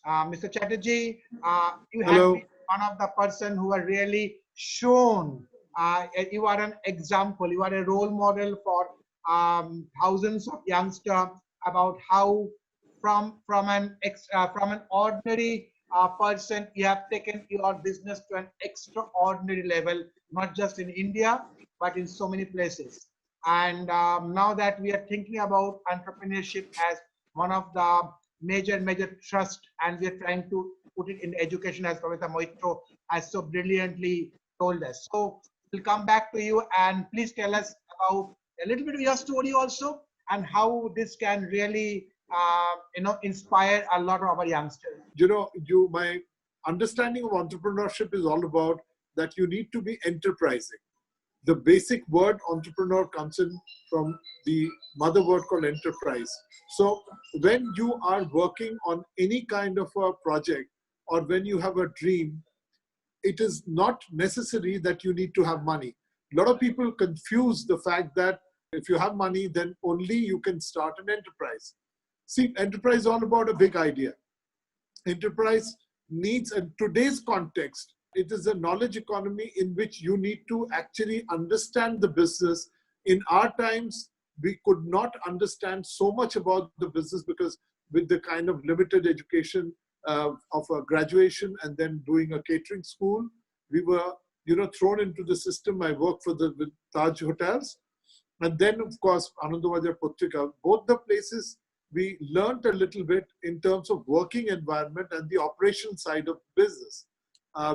Mr. Chatterjee, you have Hello. been one of the person who are really shown. You are an example. You are a role model for thousands of youngsters about how from an ordinary person you have taken your business to an extraordinary level, not just in India but in so many places. And now that we are thinking about entrepreneurship as one of the major trust, and we are trying to put it in education, as Professor Moitro has so brilliantly told us. So we'll come back to you, and please tell us about a little bit of your story also, and how this can really inspire a lot of our youngsters. My understanding of entrepreneurship is all about that you need to be enterprising. The basic word entrepreneur comes in from the mother word called enterprise. So when you are working on any kind of a project, or when you have a dream, it is not necessary that you need to have money. A lot of people confuse the fact that if you have money, then only you can start an enterprise. See, enterprise is all about a big idea. Enterprise needs, in today's context, it is a knowledge economy in which you need to actually understand the business. In our times, we could not understand so much about the business because with the kind of limited education of a graduation and then doing a catering school, we were thrown into the system. I worked with Taj Hotels, and then of course Anandavajar Putrika. Both the places we learned a little bit in terms of working environment and the operational side of business.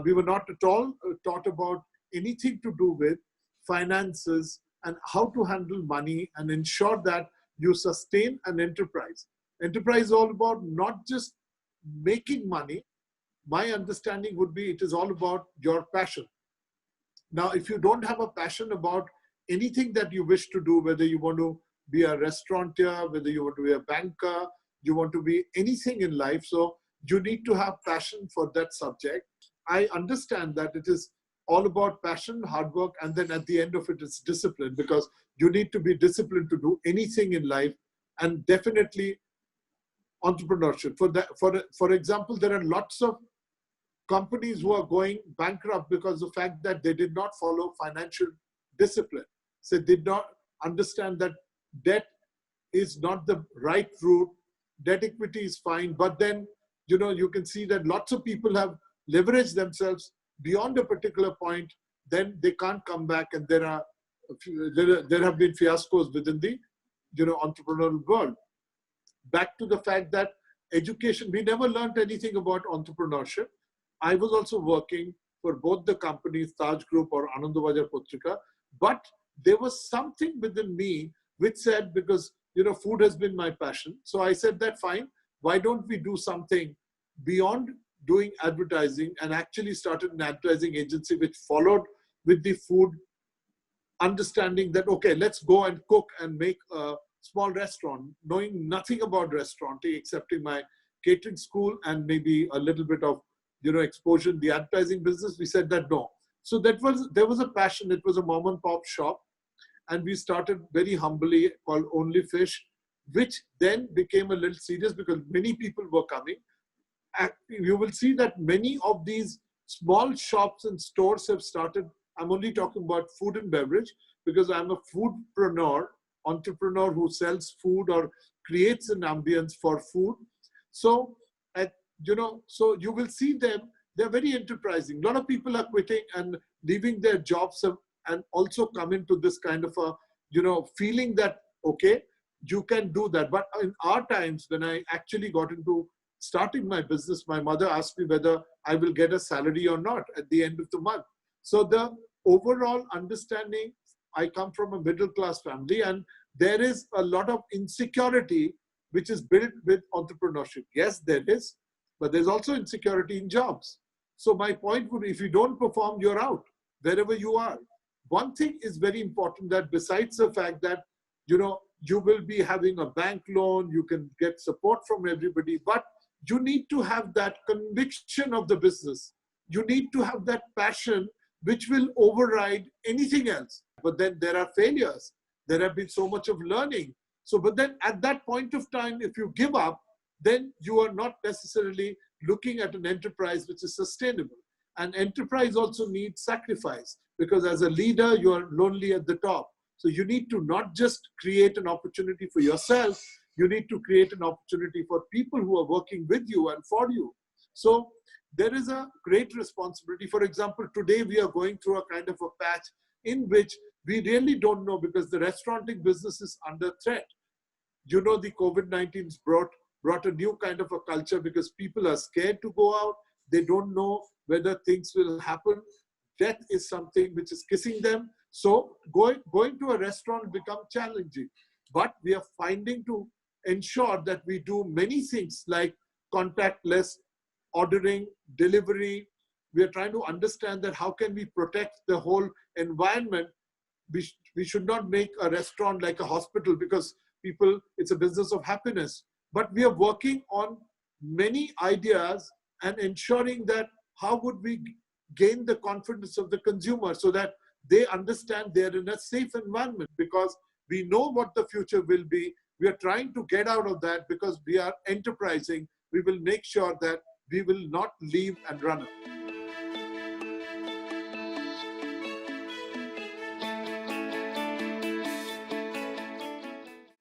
We were not at all taught about anything to do with finances and how to handle money and ensure that you sustain an enterprise. Enterprise is all about not just making money. My understanding would be it is all about your passion. Now, if you don't have a passion about anything that you wish to do, whether you want to be a restaurateur, whether you want to be a banker, you want to be anything in life, so you need to have passion for that subject. I understand that it is all about passion, hard work, and then at the end of it, it's discipline, because you need to be disciplined to do anything in life, and definitely entrepreneurship. For example, there are lots of companies who are going bankrupt because of the fact that they did not follow financial discipline. So they did not understand that debt is not the right route. Debt equity is fine, but then you can see that lots of people have leveraged themselves beyond a particular point. Then they can't come back, and there have been fiascos within the entrepreneurial world. Back to the fact that education, we never learned anything about entrepreneurship. I was also working for both the companies, Taj Group or Anandavajar Putrika, but there was something within me which said, because food has been my passion, so I said that fine, why don't we do something beyond doing advertising, and actually started an advertising agency which followed with the food, understanding that okay, let's go and cook and make a small restaurant, knowing nothing about restauranting except in my catering school and maybe a little bit of exposure in the advertising business. We said that no. So there was a passion. It was a mom and pop shop, and we started very humbly called Only Fish, which then became a little serious because many people were coming. And you will see that many of these small shops and stores have started. I'm only talking about food and beverage because I'm a foodpreneur, entrepreneur who sells food or creates an ambience for food. So so you will see them, they're very enterprising. A lot of people are quitting and leaving their jobs and also come into this kind of a, feeling that, okay, you can do that. But in our times, when I actually got into starting my business, my mother asked me whether I will get a salary or not at the end of the month. So the overall understanding, I come from a middle class family, and there is a lot of insecurity which is built with entrepreneurship. Yes, there is. But there's also insecurity in jobs. So my point would be, if you don't perform, you're out, wherever you are. One thing is very important, that besides the fact that, you will be having a bank loan, you can get support from everybody, but you need to have that conviction of the business. You need to have that passion which will override anything else. But then there are failures. There have been so much of learning. So, but then at that point of time, if you give up, then you are not necessarily looking at an enterprise which is sustainable. And enterprise also needs sacrifice, because as a leader, you are lonely at the top. So you need to not just create an opportunity for yourself, you need to create an opportunity for people who are working with you and for you. So there is a great responsibility. For example, today we are going through a kind of a patch in which we really don't know, because the restauranting business is under threat. You know, the COVID-19's brought a new kind of a culture, because people are scared to go out. They don't know whether things will happen. Death is something which is kissing them. So going to a restaurant becomes challenging. But we are finding to ensure that we do many things like contactless ordering, delivery. We are trying to understand that how can we protect the whole environment. We should not make a restaurant like a hospital, because people, it's a business of happiness. But we are working on many ideas and ensuring that how would we gain the confidence of the consumer so that they understand they're in a safe environment, because we know what the future will be. We are trying to get out of that because we are enterprising. We will make sure that we will not leave and run away.